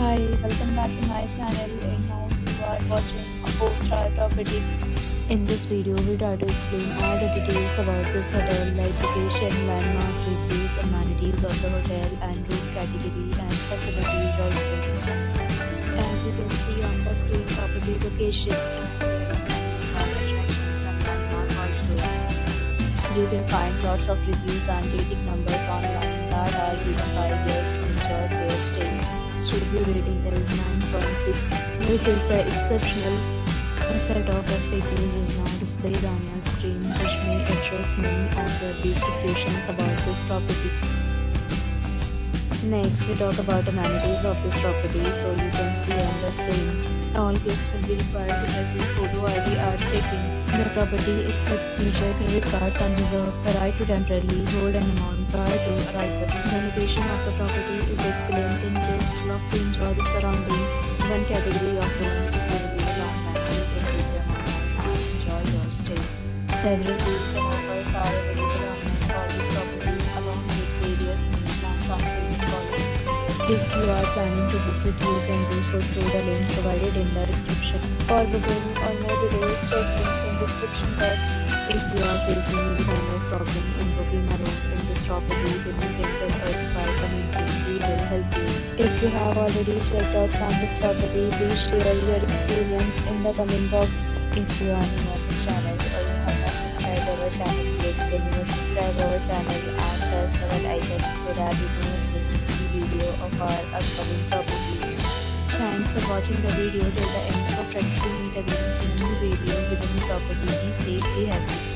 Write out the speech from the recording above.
Hi, welcome back to my channel and now you are watching a 4-star property. In this video, we try to explain all the details about this hotel like location, landmark, reviews, amenities of the hotel and room category and facilities also. As you can see on the screen, property location there is attractions and landmark also. You can find lots of reviews and rating numbers online that are given by guests to enjoy their stay. Its review rating is 9.6, which is the exceptional. A set of FAQs is now displayed on your screen, which may address many of the basic questions about this property. Next, we talk about amenities of this property. So you can see on the screen, all guests will be required to present photo ID at check-in. The property accepts major credit cards and reserves the right to temporarily hold an amount prior to arrival. The location of the property is excellent and guests love to enjoy the surrounding. One category of room is available online. You can book them online and enjoy your stay. Several deals and offers are available online for this property along with various meal plans and payment policy. If you are planning to book it, you can do so through the link provided in the description. For booking or more details, check link in description box. If you are facing any kind of problem in booking a room in this property, then you can tell us by commenting. We will help you. If you have already checked out from this property, please share your experience in the comment box. If you are new on this channel or you have not subscribed our channel yet, then you must subscribe our channel and press the bell icon so that you don't miss any video of our upcoming property. Thanks for watching the video till the end. So friends, we meet again in a new video with a new property. Be safe, be happy.